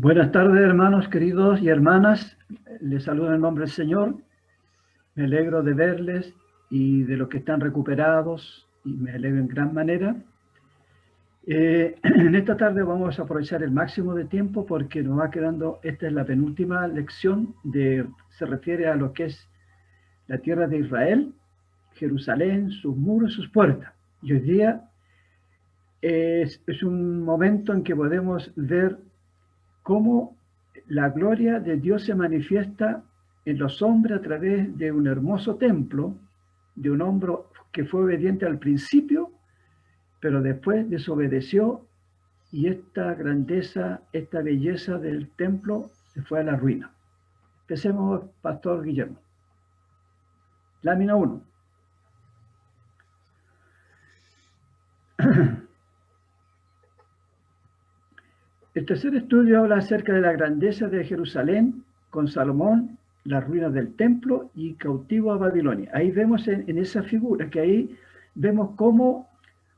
Buenas tardes, hermanos queridos y hermanas. Les saludo en el nombre del Señor. Me alegro de verles y de los que están recuperados, y me alegro en gran manera. En esta tarde vamos a aprovechar el máximo de tiempo porque nos va quedando, esta es la penúltima lección, se refiere a lo que es la tierra de Israel, Jerusalén, sus muros, sus puertas. Y hoy día es un momento en que podemos ver cómo la gloria de Dios se manifiesta en los hombres a través de un hermoso templo, de un hombre que fue obediente al principio, pero después desobedeció, y esta grandeza, esta belleza del templo se fue a la ruina. Empecemos, Pastor Guillermo. Lámina 1. El tercer estudio habla acerca de la grandeza de Jerusalén con Salomón, las ruinas del templo y cautivo a Babilonia. Ahí vemos en esa figura que ahí vemos cómo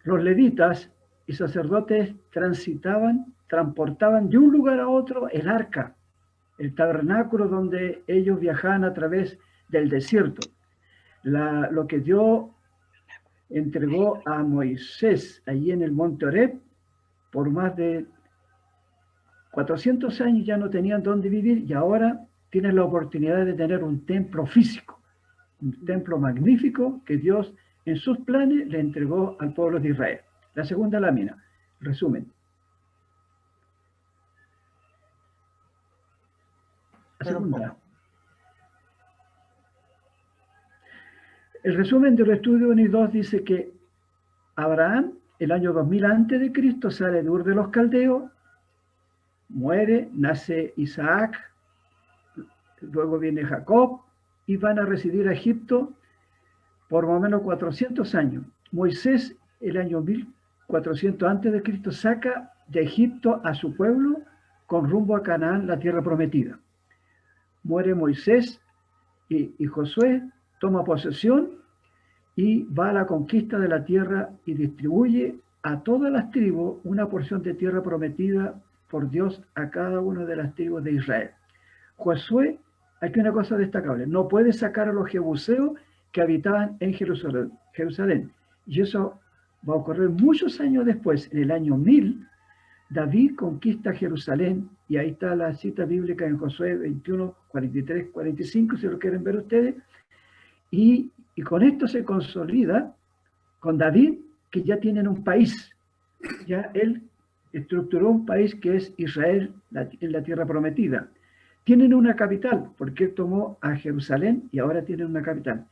los levitas y sacerdotes transportaban de un lugar a otro el arca, el tabernáculo donde ellos viajaban a través del desierto. Lo que Dios entregó a Moisés allí en el monte Horeb, por más de 400 años ya no tenían dónde vivir, y ahora tienen la oportunidad de tener un templo físico, un templo magnífico que Dios en sus planes le entregó al pueblo de Israel. La segunda lámina, resumen. La segunda. El resumen del estudio 1 y 2 dice que Abraham, el año 2000 a.C., sale de Ur de los Caldeos, muere, nace Isaac, luego viene Jacob, y van a residir a Egipto por más o menos 400 años. Moisés, el año 1400 a.C., saca de Egipto a su pueblo con rumbo a Canaán, la tierra prometida. Muere Moisés y Josué toma posesión y va a la conquista de la tierra y distribuye a todas las tribus una porción de tierra prometida por Dios a cada una de las tribus de Israel. Josué, aquí una cosa destacable, no puede sacar a los jebuseos que habitaban en Jerusalén. Y eso va a ocurrir muchos años después. En el año 1000, David conquista Jerusalén, y ahí está la cita bíblica en Josué 21, 43, 45, si lo quieren ver ustedes. Y con esto se consolida con David, que ya tienen un país. Ya él estructuró un país que es Israel, en la tierra prometida. Tienen una capital, porque él tomó a Jerusalén y ahora tienen una capital.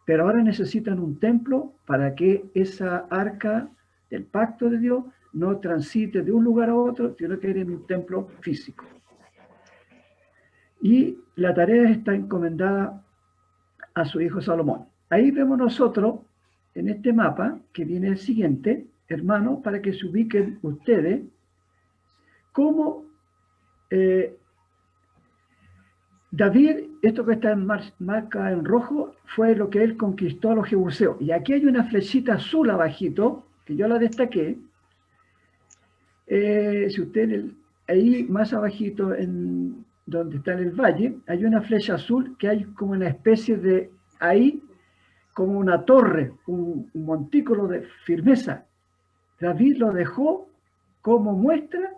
Pero ahora necesitan un templo para que esa arca del pacto de Dios no transite de un lugar a otro, sino que en un templo físico. Y la tarea está encomendada a su hijo Salomón. Ahí vemos nosotros, en este mapa, que viene el siguiente, hermano, para que se ubiquen ustedes, cómo David, esto que está en marca en rojo, fue lo que él conquistó a los jebuseos. Y aquí hay una flechita azul abajito, que yo la destaqué. Si usted, ahí más abajito, donde está en el valle, hay una flecha azul que hay como una especie de, ahí, como una torre, un montículo de firmeza. David lo dejó como muestra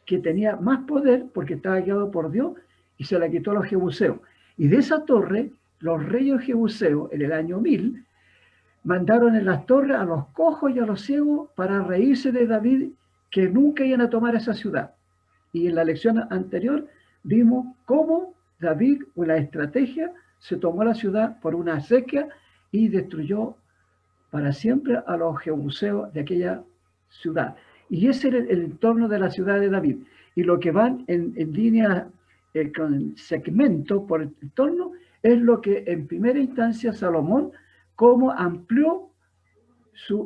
que tenía más poder porque estaba guiado por Dios, y se la quitó a los jebuseos. Y de esa torre, los reyes jebuseos, en el año 1000, mandaron en las torres a los cojos y a los ciegos para reírse de David, que nunca iban a tomar esa ciudad. Y en la lección anterior vimos cómo David, con la estrategia, se tomó la ciudad por una sequía y destruyó para siempre a los jebuseos de aquella ciudad. Y ese era el entorno de la ciudad de David. Y lo que van en línea con el segmento por el entorno es lo que en primera instancia Salomón, cómo amplió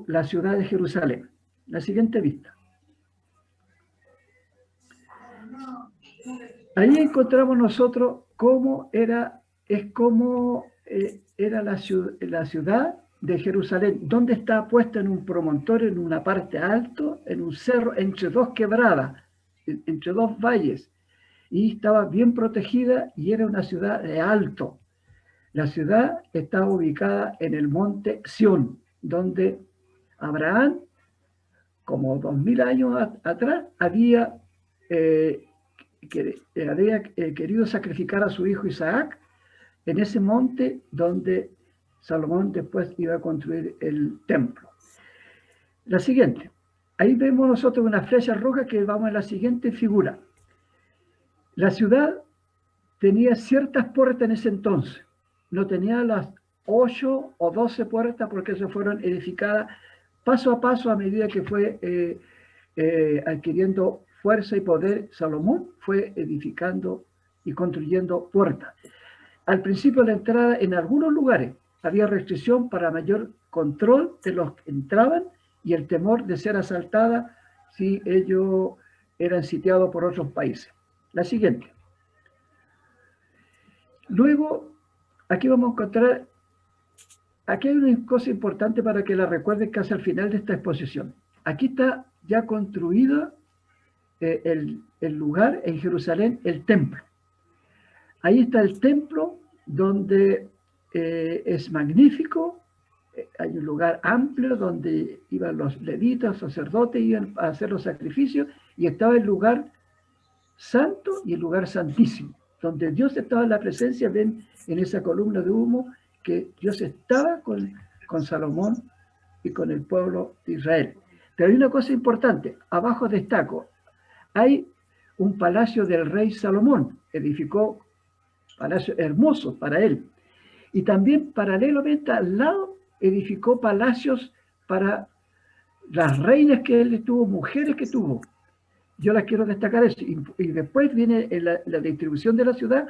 la ciudad de Jerusalén. La siguiente vista. Ahí encontramos nosotros cómo era la ciudad de Jerusalén, donde está puesta en un promontorio, en una parte alta, en un cerro, entre dos quebradas, entre dos valles. y estaba bien protegida y era una ciudad de alto. La ciudad estaba ubicada en el monte Sión, donde Abraham, como 2000 años atrás, había querido sacrificar a su hijo Isaac en ese monte donde Salomón después iba a construir el templo. La siguiente. Ahí vemos nosotros una flecha roja que vamos a la siguiente figura. La ciudad tenía ciertas puertas en ese entonces. No tenía las 8 o 12 puertas porque se fueron edificadas paso a paso a medida que fue adquiriendo fuerza y poder. Salomón fue edificando y construyendo puertas. Al principio de la entrada, en algunos lugares, había restricción para mayor control de los que entraban y el temor de ser asaltada si ellos eran sitiados por otros países. La siguiente. Luego, aquí vamos a encontrar, aquí hay una cosa importante para que la recuerden casi al final de esta exposición. Aquí está ya construido el lugar en Jerusalén, el templo. Ahí está el templo donde es magnífico, hay un lugar amplio donde iban los levitas, sacerdotes, iban a hacer los sacrificios, y estaba el lugar santo y el lugar santísimo, donde Dios estaba en la presencia. Ven en esa columna de humo que Dios estaba con Salomón y con el pueblo de Israel. Pero hay una cosa importante, abajo destaco, hay un palacio del rey Salomón, edificó palacio hermoso para él. Y también paralelamente al lado edificó palacios para las reinas que él tuvo, mujeres que tuvo. Yo las quiero destacar eso. Y después viene la distribución de la ciudad,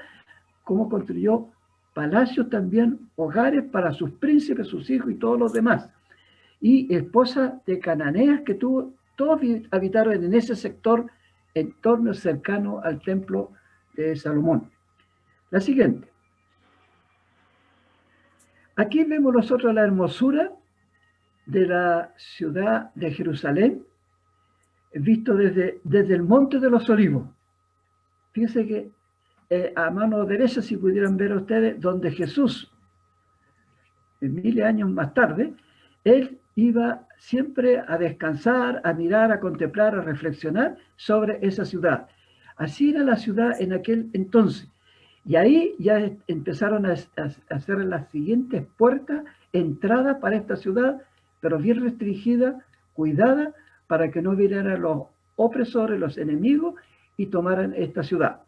cómo construyó palacios también, hogares para sus príncipes, sus hijos y todos los demás. Y esposas de cananeas que tuvo, todos habitaron en ese sector, en torno cercano al templo de Salomón. La siguiente. Aquí vemos nosotros la hermosura de la ciudad de Jerusalén, visto desde el Monte de los Olivos. Fíjense que a mano derecha, si pudieran ver ustedes, donde Jesús, miles de años más tarde, él iba siempre a descansar, a mirar, a contemplar, a reflexionar sobre esa ciudad. Así era la ciudad en aquel entonces. Y ahí ya empezaron a hacer las siguientes puertas, entradas para esta ciudad, pero bien restringida, cuidada, para que no vinieran los opresores, los enemigos, y tomaran esta ciudad.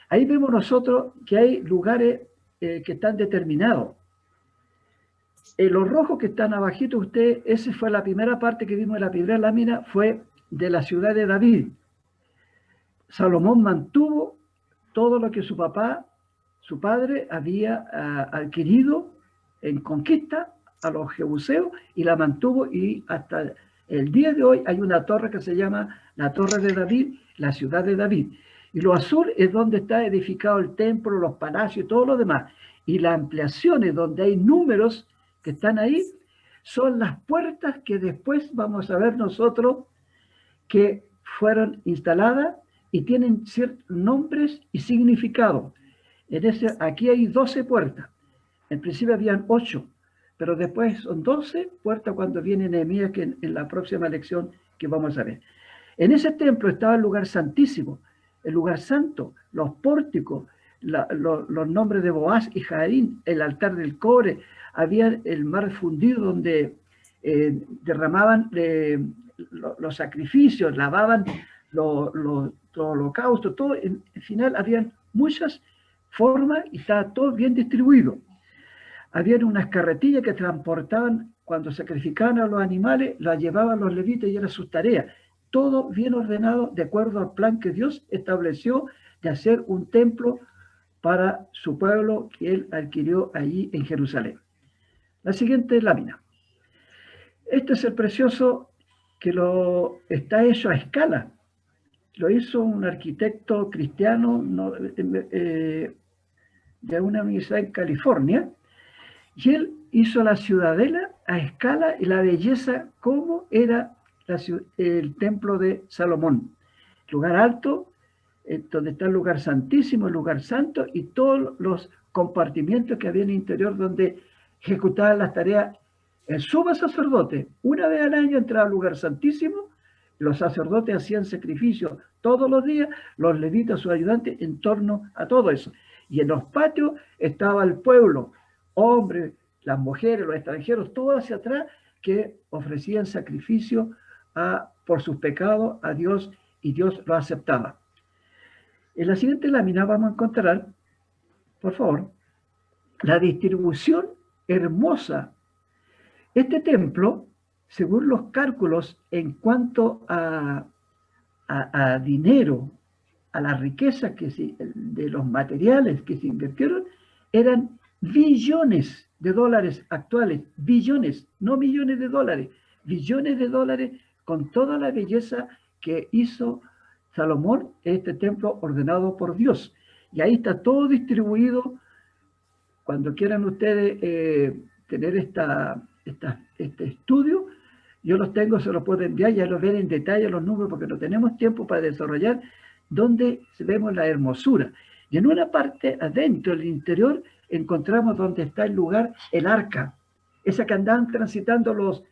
Ahí vemos nosotros que hay lugares que están determinados. Los rojos que están abajito, esa fue la primera parte que vimos en la primera lámina, fue de la ciudad de David. Salomón mantuvo todo lo que su padre, había adquirido en conquista a los jebuseos, y la mantuvo, y hasta el día de hoy hay una torre que se llama la Torre de David, la ciudad de David. Y lo azul es donde está edificado el templo, los palacios y todo lo demás. Y las ampliaciones donde hay números que están ahí son las puertas que después vamos a ver nosotros que fueron instaladas y tienen ciertos nombres y significados. Aquí hay 12 puertas. En principio habían 8, pero después son 12 puertas cuando viene Nehemías, que en la próxima lección que vamos a ver. En ese templo estaba el lugar santísimo, el lugar santo, los pórticos, los nombres de Boaz y Jaín, el altar del cobre, había el mar fundido donde derramaban los sacrificios, lavaban los holocaustos, todo. En final habían muchas formas y estaba todo bien distribuido. Habían unas carretillas que transportaban, cuando sacrificaban a los animales, las llevaban los levitas y era su tarea. Todo bien ordenado de acuerdo al plan que Dios estableció de hacer un templo para su pueblo que él adquirió allí en Jerusalén. La siguiente lámina. Este es el precioso que está hecho a escala. Lo hizo un arquitecto cristiano de una universidad en California, y él hizo la ciudadela a escala y la belleza como era el templo de Salomón. Lugar alto, donde está el lugar santísimo, el lugar santo y todos los compartimientos que había en el interior donde ejecutaban las tareas. El sumo sacerdote, una vez al año, entraba al lugar santísimo. Los sacerdotes hacían sacrificios todos los días, los levitas, sus ayudantes, en torno a todo eso. Y en los patios estaba el pueblo, hombres, las mujeres, los extranjeros, todos hacia atrás, que ofrecían sacrificio por sus pecados a Dios, y Dios lo aceptaba. En la siguiente lámina vamos a encontrar, por favor, la distribución hermosa. Este templo, según los cálculos en cuanto a dinero, a la riqueza de los materiales que se invirtieron, eran billones de dólares actuales, billones, no millones de dólares, billones de dólares, con toda la belleza que hizo Salomón, este templo ordenado por Dios. Y ahí está todo distribuido. Cuando quieran ustedes tener este estudio, yo los tengo, se los puedo enviar, ya los ven en detalle los números, porque no tenemos tiempo para desarrollar, donde vemos la hermosura. Y en una parte adentro, en el interior, encontramos donde está el lugar, el arca, esa que andaban transitando los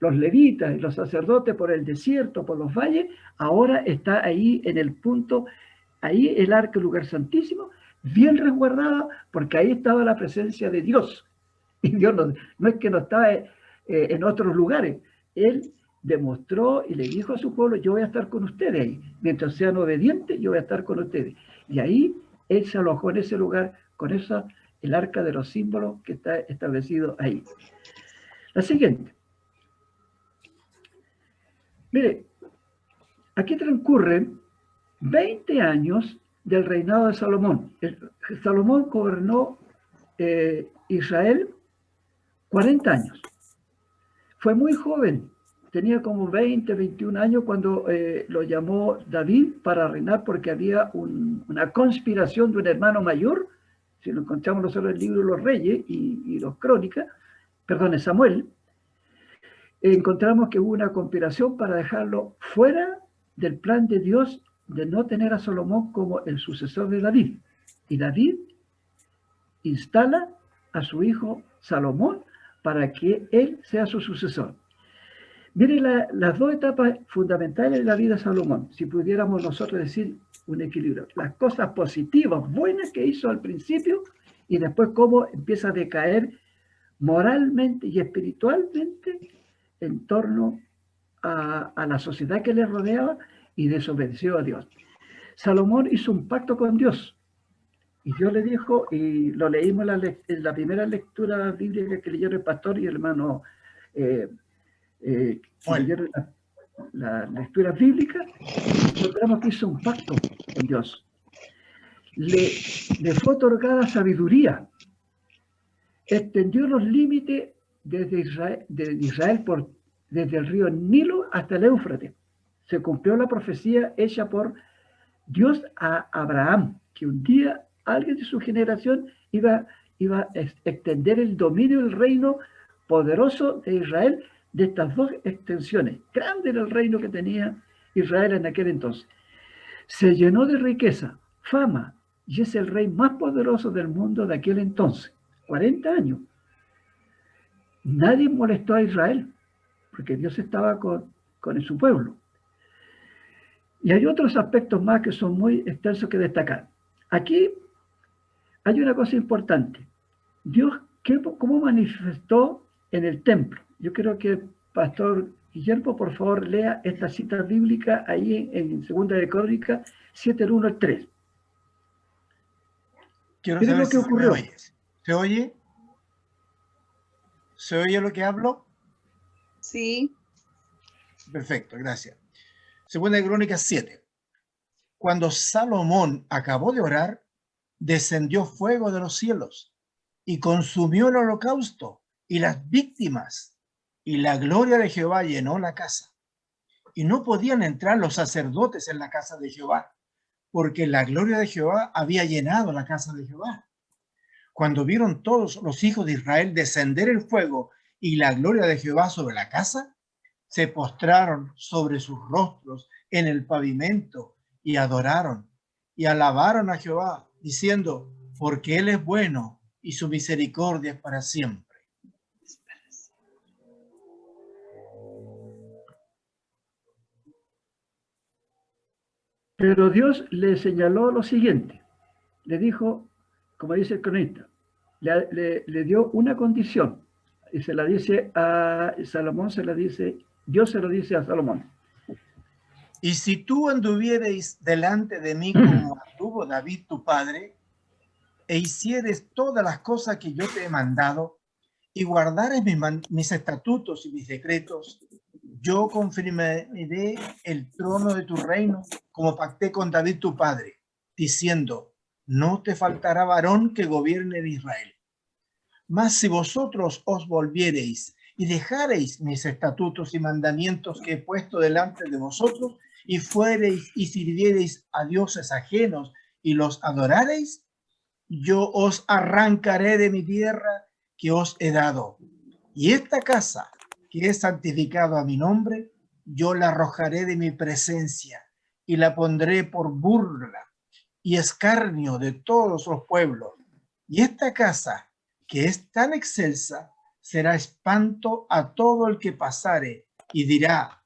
levitas y los sacerdotes por el desierto, por los valles. Ahora está ahí en el punto, ahí el arca, el lugar santísimo, bien resguardada, porque ahí estaba la presencia de Dios. Y Dios no es que no estaba en otros lugares. Él demostró y le dijo a su pueblo: yo voy a estar con ustedes ahí. Mientras sean obedientes, yo voy a estar con ustedes. Y ahí él se alojó en ese lugar con el arca de los símbolos que está establecido ahí. La siguiente. Mire, aquí transcurren 20 años del reinado de Salomón. Salomón gobernó Israel 40 años. Fue muy joven, tenía como 20, 21 años cuando lo llamó David para reinar, porque había una conspiración de un hermano mayor. Si lo encontramos nosotros en el libro de los Reyes y los Crónicas, perdón, Samuel, encontramos que hubo una conspiración para dejarlo fuera del plan de Dios de no tener a Salomón como el sucesor de David. Y David instala a su hijo Salomón para que él sea su sucesor. Mire las dos etapas fundamentales de la vida de Salomón, si pudiéramos nosotros decir un equilibrio. Las cosas positivas, buenas que hizo al principio, y después cómo empieza a decaer moralmente y espiritualmente en torno a la sociedad que le rodeaba, y desobedeció a Dios. Salomón hizo un pacto con Dios, y Dios le dijo, y lo leímos en la primera lectura bíblica que leyeron el pastor y el hermano leyeron la lectura bíblica. Encontramos que hizo un pacto con Dios. Le fue otorgada sabiduría, extendió los límites desde Israel desde el río Nilo hasta el Éufrates. Se cumplió la profecía hecha por Dios a Abraham, que un día alguien de su generación iba a extender el dominio del reino poderoso de Israel, de estas dos extensiones. Grande era el reino que tenía Israel en aquel entonces. Se llenó de riqueza, fama, y es el rey más poderoso del mundo de aquel entonces. 40 años. Nadie molestó a Israel, porque Dios estaba con su pueblo. Y hay otros aspectos más que son muy extensos que destacar. Aquí hay una cosa importante. Dios, ¿cómo manifestó en el templo? Yo creo que el pastor Guillermo, por favor, lea esta cita bíblica ahí en 2 de Crónicas 7, 1 al 3. Quiero saber lo que ocurrió. ¿Se oye? ¿Se oye lo que hablo? Sí. Perfecto, gracias. 2 de Crónicas 7. Cuando Salomón acabó de orar, descendió fuego de los cielos y consumió el holocausto y las víctimas, y la gloria de Jehová llenó la casa. Y no podían entrar los sacerdotes en la casa de Jehová, porque la gloria de Jehová había llenado la casa de Jehová. Cuando vieron todos los hijos de Israel descender el fuego y la gloria de Jehová sobre la casa, se postraron sobre sus rostros en el pavimento y adoraron y alabaron a Jehová, diciendo, porque Él es bueno y su misericordia es para siempre. Pero Dios le señaló lo siguiente. Le dijo, como dice el cronista, le dio una condición. Y se la dice a Salomón, Dios se lo dice a Salomón. Y si tú anduviereis delante de mí como anduvo David tu padre, e hicieres todas las cosas que yo te he mandado, y guardares mis estatutos y mis decretos, yo confirmaré el trono de tu reino, como pacté con David tu padre, diciendo, no te faltará varón que gobierne en Israel. Mas si vosotros os volviereis y dejareis mis estatutos y mandamientos que he puesto delante de vosotros, y fuereis y sirviereis a dioses ajenos y los adorareis, yo os arrancaré de mi tierra que os he dado. Y esta casa que he santificado a mi nombre, yo la arrojaré de mi presencia y la pondré por burla y escarnio de todos los pueblos. Y esta casa que es tan excelsa será espanto a todo el que pasare y dirá,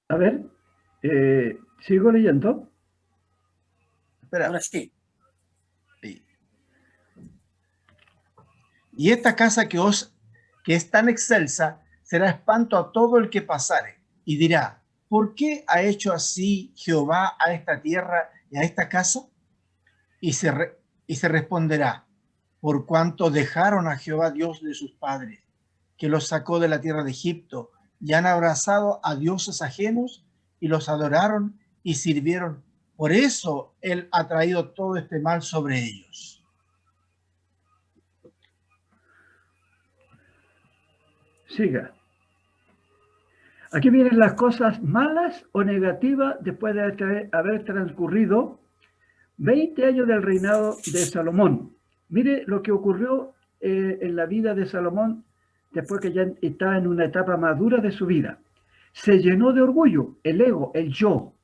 A ver, sigo leyendo. espera, Ahora sí. Y esta casa que es tan excelsa será espanto a todo el que pasare y dirá, ¿por qué ha hecho así Jehová a esta tierra y a esta casa? Y se responderá, por cuanto dejaron a Jehová Dios de sus padres, que los sacó de la tierra de Egipto, y han abrazado a dioses ajenos y los adoraron y sirvieron. Por eso él ha traído todo este mal sobre ellos. Siga. Aquí vienen las cosas malas o negativas después de haber transcurrido 20 años del reinado de Salomón. Mire lo que ocurrió en la vida de Salomón después que ya estaba en una etapa madura de su vida. Se llenó de orgullo, el ego, el yo.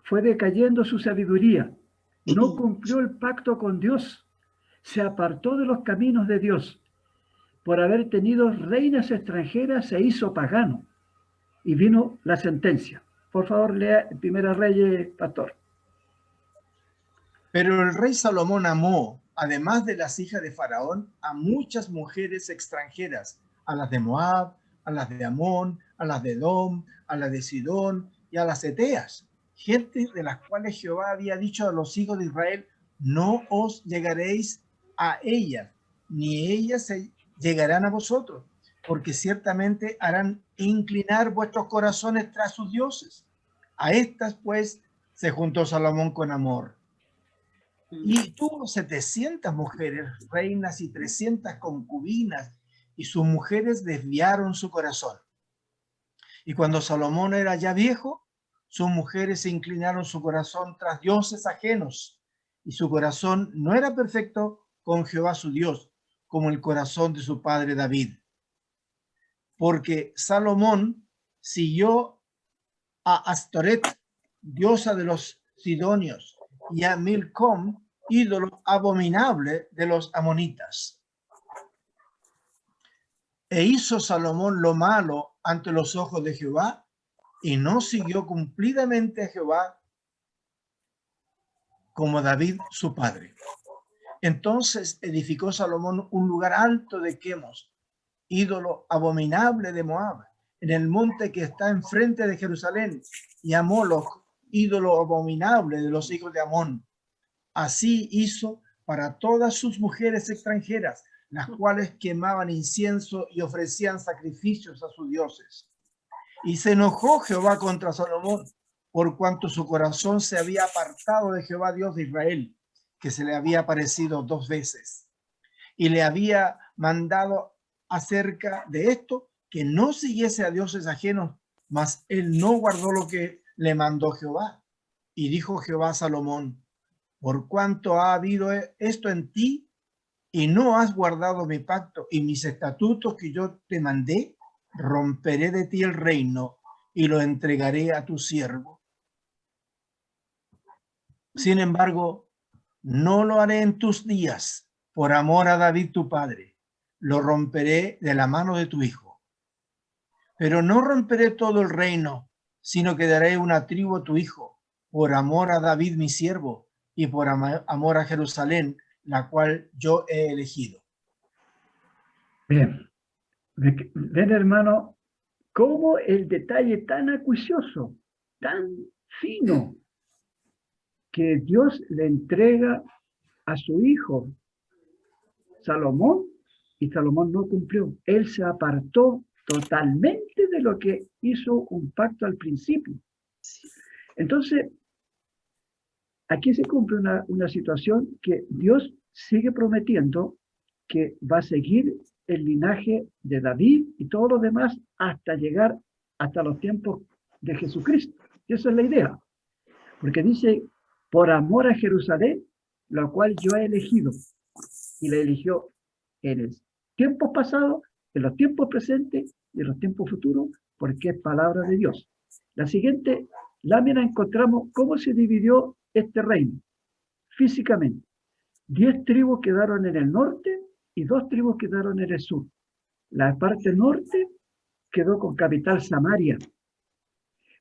Fue decayendo su sabiduría. No cumplió el pacto con Dios. Se apartó de los caminos de Dios. Por haber tenido reinas extranjeras se hizo pagano. Y vino la sentencia. Por favor, lea Primera Reyes, pastor. Pero el rey Salomón amó, además de las hijas de Faraón, a muchas mujeres extranjeras, a las de Moab, a las de Amón, a las de Edom, a las de Sidón y a las eteas, gente de las cuales Jehová había dicho a los hijos de Israel, no os llegaréis a ellas, ni ellas se llegarán a vosotros, porque ciertamente harán inclinar vuestros corazones tras sus dioses. A estas, pues, se juntó Salomón con amor. Y tuvo 700 mujeres, reinas y 300 concubinas, y sus mujeres desviaron su corazón. Y cuando Salomón era ya viejo, sus mujeres se inclinaron su corazón tras dioses ajenos, y su corazón no era perfecto con Jehová su Dios, como el corazón de su padre David. Porque Salomón siguió a Astoret, diosa de los sidonios, y a Milcom, ídolo abominable de los amonitas. E hizo Salomón lo malo ante los ojos de Jehová, y no siguió cumplidamente a Jehová como David su padre. Entonces edificó Salomón un lugar alto de Quemos, ídolo abominable de Moab, en el monte que está enfrente de Jerusalén, y a Moloch, ídolo abominable de los hijos de Amón. Así hizo para todas sus mujeres extranjeras, las cuales quemaban incienso y ofrecían sacrificios a sus dioses. Y se enojó Jehová contra Salomón, por cuanto su corazón se había apartado de Jehová Dios de Israel, que se le había aparecido 2 veces. Y le había mandado acerca de esto, que no siguiese a dioses ajenos, mas él no guardó lo que le mandó Jehová. Y dijo Jehová a Salomón, por cuanto ha habido esto en ti y no has guardado mi pacto y mis estatutos que yo te mandé, romperé de ti el reino y lo entregaré a tu siervo. Sin embargo, no lo haré en tus días, por amor a David tu padre. Lo romperé de la mano de tu hijo. Pero no romperé todo el reino, sino que daré una tribu a tu hijo, por amor a David mi siervo, y por amor a Jerusalén, la cual yo he elegido. Bien, ven hermano, cómo el detalle tan acuicioso, tan fino, que Dios le entrega a su hijo Salomón, y Salomón no cumplió. Él se apartó totalmente de lo que hizo un pacto al principio. Entonces, aquí se cumple una situación que Dios sigue prometiendo que va a seguir el linaje de David y todos los demás hasta llegar hasta los tiempos de Jesucristo. Y esa es la idea. Porque dice, por amor a Jerusalén, lo cual yo he elegido. Y la eligió en el tiempo pasado, en los tiempos presentes y en los tiempos futuros, porque es palabra de Dios. La siguiente lámina encontramos cómo se dividió este reino físicamente. 10 tribus quedaron en el norte y 2 tribus quedaron en el sur. La parte norte quedó con capital Samaria.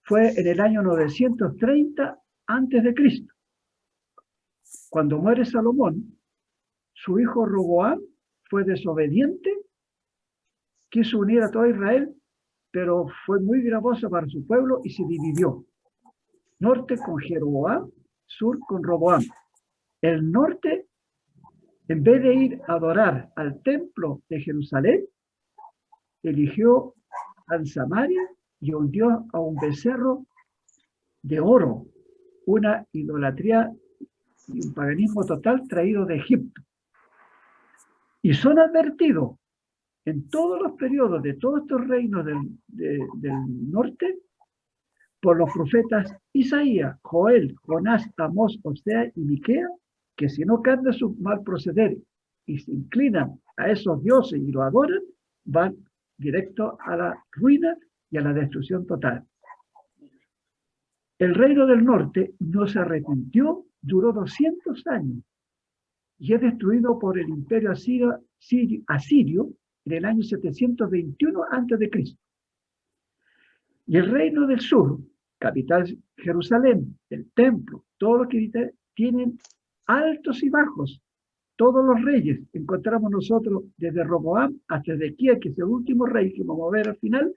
Fue en el año 930 antes de Cristo. Cuando muere Salomón, su hijo Roboam fue desobediente, quiso unir a todo Israel, pero fue muy gravoso para su pueblo y se dividió. Norte con Jeroboam, sur con Roboam. El norte, en vez de ir a adorar al templo de Jerusalén, eligió a Samaria y hundió a un becerro de oro, una idolatría y un paganismo total traído de Egipto. Y son advertidos en todos los periodos de todos estos reinos del norte por los profetas Isaías, Joel, Jonás, Amós, Osea y Miquea, que si no cambian su mal proceder y se inclinan a esos dioses y lo adoran, van directo a la ruina y a la destrucción total. El reino del norte no se arrepintió, duró 200 años y es destruido por el imperio asirio en el año 721 a.C. Y el reino del sur, capital Jerusalén, el templo, todo lo que tienen altos y bajos. Todos los reyes, encontramos nosotros desde Roboam hasta Ezequiel, que es el último rey que vamos a ver al final,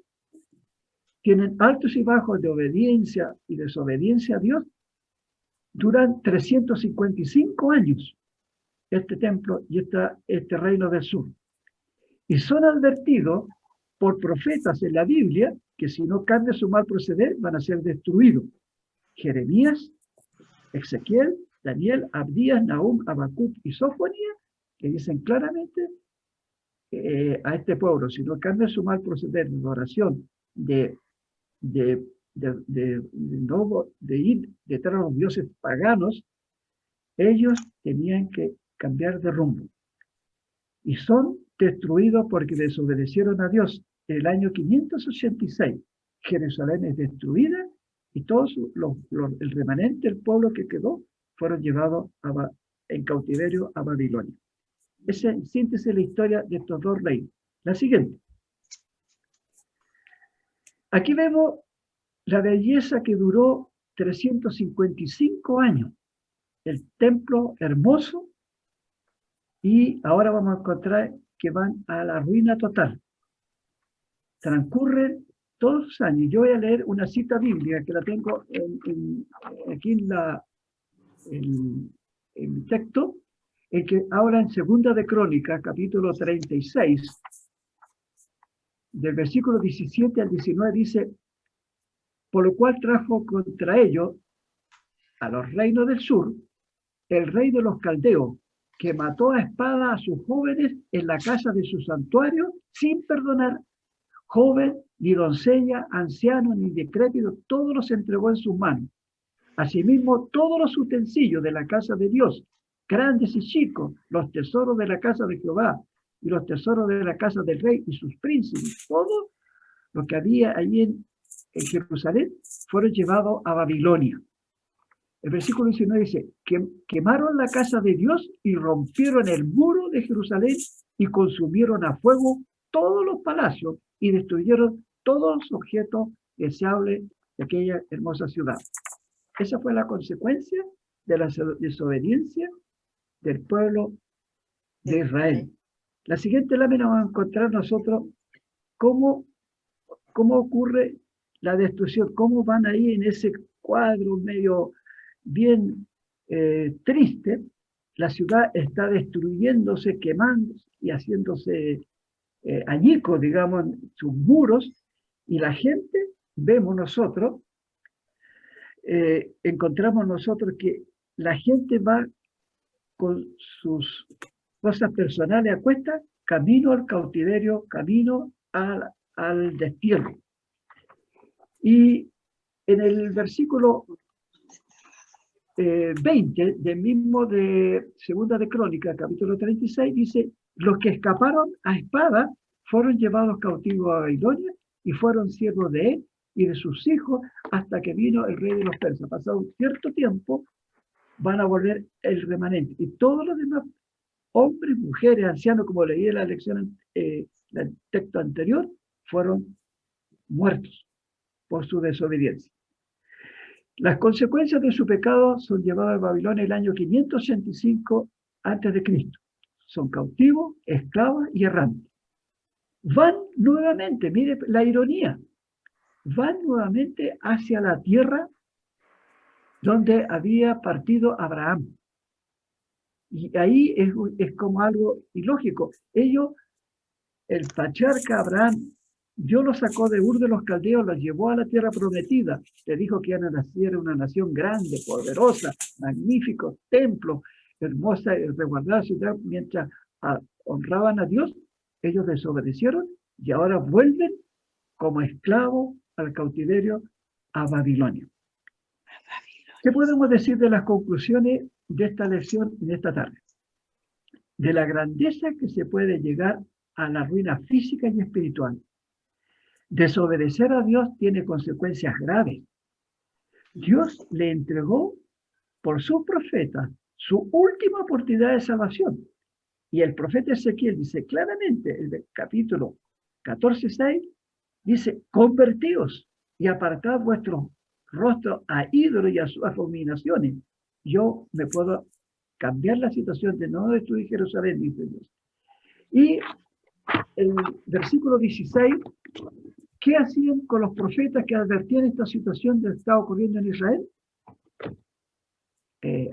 tienen altos y bajos de obediencia y desobediencia a Dios. Duran 355 años este templo y este reino del sur. Y son advertidos por profetas en la Biblia que si no cambian su mal proceder van a ser destruidos. Jeremías, Ezequiel, Daniel, Abdías, Nahum, Habacuc y Sofonía, que dicen claramente a este pueblo, si no cambia su mal proceder de oración, de ir detrás de los dioses paganos, ellos tenían que cambiar de rumbo. Y son destruidos porque desobedecieron a Dios. En el año 586, Jerusalén es destruida y todos el remanente del pueblo que quedó fueron llevados en cautiverio a Babilonia. Esa es síntesis la historia de estos dos reinos. La siguiente. Aquí vemos la belleza que duró 355 años. El templo hermoso, y ahora vamos a encontrar que van a la ruina total. Transcurren todos los años. Yo voy a leer una cita bíblica que la tengo aquí en el texto, en que habla en Segunda de Crónicas, capítulo 36, del versículo 17 al 19, dice: por lo cual trajo contra ellos, a los reinos del sur, el rey de los caldeos, que mató a espada a sus jóvenes en la casa de su santuario, sin perdonar, joven, ni doncella, anciano, ni decrépito, todos los entregó en sus manos. Asimismo, todos los utensilios de la casa de Dios, grandes y chicos, los tesoros de la casa de Jehová y los tesoros de la casa del rey y sus príncipes, todo lo que había allí en Jerusalén, fueron llevados a Babilonia. El versículo 19 dice, que quemaron la casa de Dios y rompieron el muro de Jerusalén y consumieron a fuego todos los palacios y destruyeron todos los objetos deseables de aquella hermosa ciudad. Esa fue la consecuencia de la desobediencia del pueblo de Israel. La siguiente lámina vamos a encontrar nosotros cómo ocurre la destrucción, cómo van ahí en ese cuadro medio bien triste. La ciudad está destruyéndose, quemándose y haciéndose añicos, digamos, sus muros, y la gente, vemos nosotros, encontramos nosotros que la gente va con sus cosas personales a cuestas, camino al cautiverio, camino al destierro. Y en el versículo 20 del mismo de Segunda de Crónicas, capítulo 36, dice, los que escaparon a espada fueron llevados cautivos a Babilonia y fueron siervos de él y de sus hijos hasta que vino el rey de los persas. Pasado un cierto tiempo van a volver el remanente. Y todos los demás, hombres, mujeres, ancianos, como leí en la lección, el texto anterior, fueron muertos por su desobediencia. Las consecuencias de su pecado son llevadas a Babilonia el año 585 a.C. Son cautivos, esclavos y errantes. Van nuevamente, mire la ironía, van nuevamente hacia la tierra donde había partido Abraham. Y ahí es como algo ilógico. Ellos, el patriarca Abraham, Dios los sacó de Ur de los Caldeos, los llevó a la tierra prometida. Le dijo que iban a nacer una nación grande, poderosa, magníficos templos, hermosa y resguardada ciudad. Mientras honraban a Dios, ellos desobedecieron y ahora vuelven como esclavos al cautiverio a Babilonia. ¿Qué podemos decir de las conclusiones de esta lección en esta tarde? De la grandeza que se puede llegar a la ruina física y espiritual. Desobedecer a Dios tiene consecuencias graves. Dios le entregó por sus profetas su última oportunidad de salvación. Y el profeta Ezequiel dice claramente, en el capítulo 14:6, dice, convertíos y apartad vuestros rostros a ídolos y a sus abominaciones. Yo me puedo cambiar la situación de no destruir Jerusalén, dice Dios. Y el versículo 16, ¿qué hacían con los profetas que advertían esta situación que estaba ocurriendo en Israel?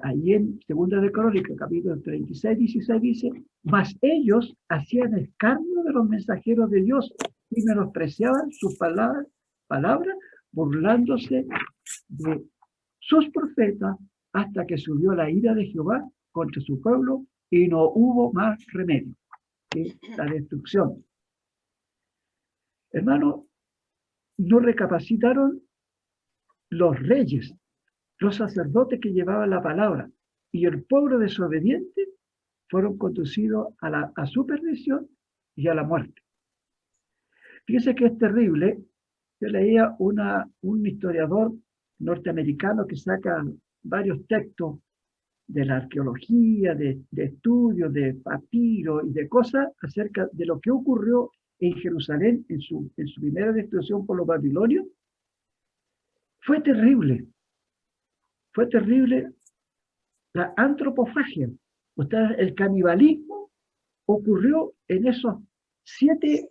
Allí en Segunda de Crónicas, capítulo 36, 16, dice, mas ellos hacían escarnio de los mensajeros de Dios y menospreciaban sus palabras, burlándose de sus profetas hasta que subió la ira de Jehová contra su pueblo y no hubo más remedio que la destrucción. Hermano, no recapacitaron los reyes, los sacerdotes que llevaban la palabra, y el pueblo desobediente fueron conducidos a su perdición y a la muerte. Fíjese que es terrible. Yo leía un historiador norteamericano que saca varios textos de la arqueología, de estudios, de papiro y de cosas acerca de lo que ocurrió en Jerusalén en su primera destrucción por los babilonios. Fue terrible. Fue terrible la antropofagia. El canibalismo ocurrió en esos 7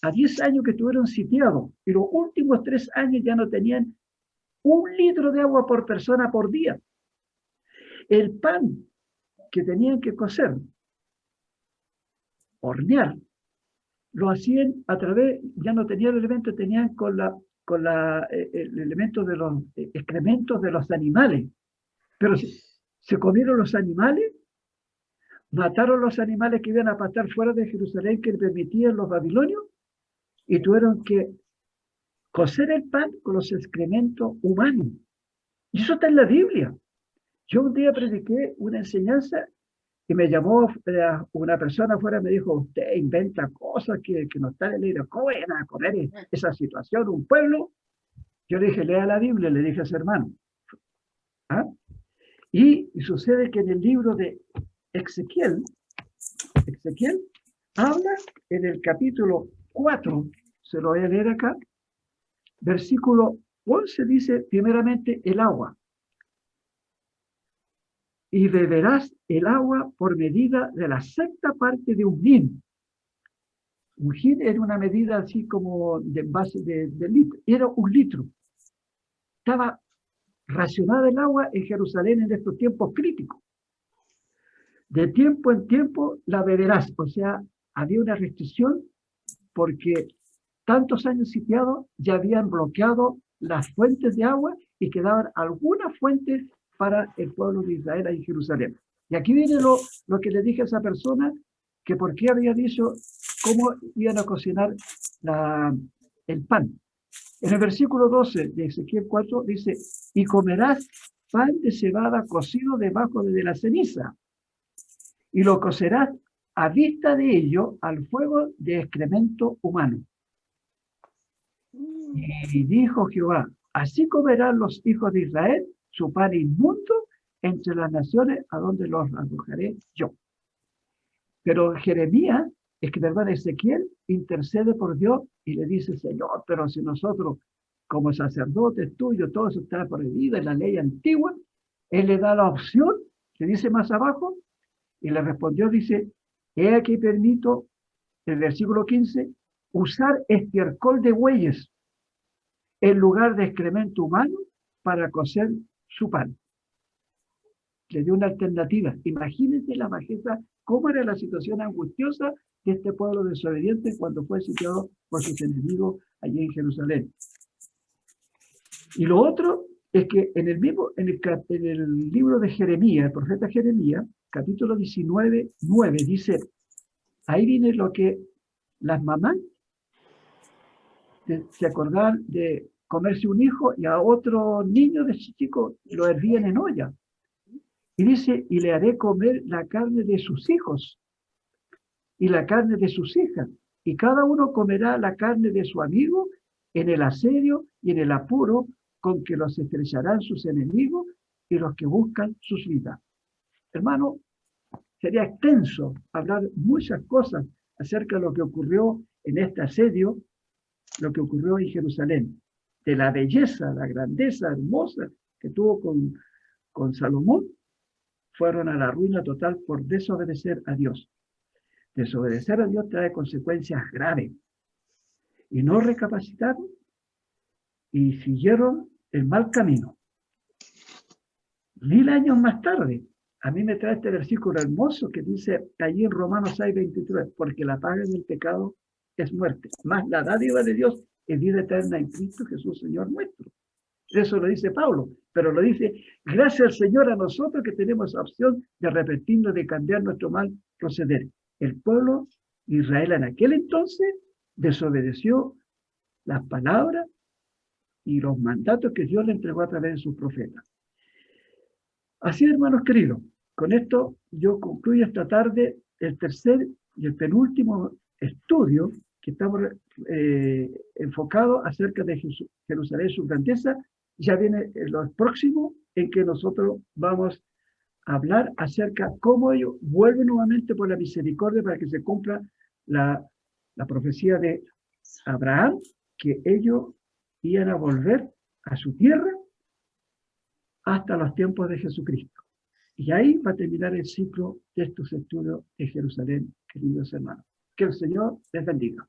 a 10 años que estuvieron sitiados. Y los últimos 3 años ya no tenían 1 litro de agua por persona por día. El pan que tenían que cocer, hornear, lo hacían a través, ya no tenían elementos, tenían el elemento de los excrementos de los animales. Pero se comieron los animales, mataron los animales que iban a pastar fuera de Jerusalén que le permitían los babilonios y tuvieron que cocer el pan con los excrementos humanos. Y eso está en la Biblia. Yo un día prediqué una enseñanza y me llamó una persona afuera y me dijo, usted inventa cosas que no están en el libro. ¿Cómo van a comer esa situación un pueblo? Yo le dije, lea la Biblia, le dije a ese hermano. ¿Ah? Y sucede que en el libro de Ezequiel habla en el capítulo 4, se lo voy a leer acá, versículo 11 dice, primeramente, el agua. Y beberás el agua por medida de la sexta parte de un hin. Un hin era una medida así como de base de litro. Era un litro. Estaba racionada el agua en Jerusalén en estos tiempos críticos. De tiempo en tiempo la beberás. O sea, había una restricción porque tantos años sitiados ya habían bloqueado las fuentes de agua y quedaban algunas fuentes para el pueblo de Israel en Jerusalén. Y aquí viene lo que le dije a esa persona, que por qué había dicho cómo iban a cocinar el pan. En el versículo 12 de Ezequiel 4 dice, y comerás pan de cebada cocido debajo de la ceniza, y lo cocerás a vista de ello al fuego de excremento humano. Y dijo Jehová, así comerán los hijos de Israel su pan inmundo entre las naciones a donde los arrojaré yo. Pero Jeremías, Ezequiel, intercede por Dios y le dice, Señor, pero si nosotros como sacerdotes tuyos, todo eso está prohibido en la ley antigua, él le da la opción, le dice más abajo, y le respondió, dice, he aquí permito, el versículo 15, usar estiércol de bueyes en lugar de excremento humano para cocer su pan. Le dio una alternativa. Imagínense la bajeza, cómo era la situación angustiosa de este pueblo desobediente cuando fue sitiado por sus enemigos allí en Jerusalén. Y lo otro es que en el libro de Jeremías, el profeta Jeremías, capítulo 19, 9, dice, ahí viene lo que las mamás se acordaban de comerse un hijo y a otro niño de ese chico lo hervían en olla. Y dice, y le haré comer la carne de sus hijos y la carne de sus hijas, y cada uno comerá la carne de su amigo en el asedio y en el apuro con que los estrecharán sus enemigos y los que buscan sus vidas. Hermano, sería extenso hablar muchas cosas acerca de lo que ocurrió en este asedio, lo que ocurrió en Jerusalén, de la belleza, la grandeza hermosa que tuvo con Salomón, fueron a la ruina total por desobedecer a Dios. Desobedecer a Dios trae consecuencias graves. Y no recapacitaron y siguieron el mal camino. 1000 años más tarde, a mí me trae este versículo hermoso que dice allí en Romanos 6:23, porque la paga del pecado es muerte, más la dádiva de Dios es vida eterna en Cristo Jesús, Señor nuestro. Eso lo dice Pablo, pero lo dice, gracias al Señor a nosotros que tenemos la opción de arrepentirnos, de cambiar nuestro mal proceder. El pueblo de Israel en aquel entonces desobedeció las palabras y los mandatos que Dios le entregó a través de sus profetas. Así, hermanos queridos, con esto yo concluyo esta tarde el tercer y el penúltimo estudio que estamos enfocados acerca de Jerusalén y su grandeza. Ya viene lo próximo en que nosotros vamos a hablar acerca de cómo ellos vuelven nuevamente por la misericordia para que se cumpla la profecía de Abraham, que ellos iban a volver a su tierra hasta los tiempos de Jesucristo. Y ahí va a terminar el ciclo de estos estudios de Jerusalén, queridos hermanos. Que el Señor les bendiga.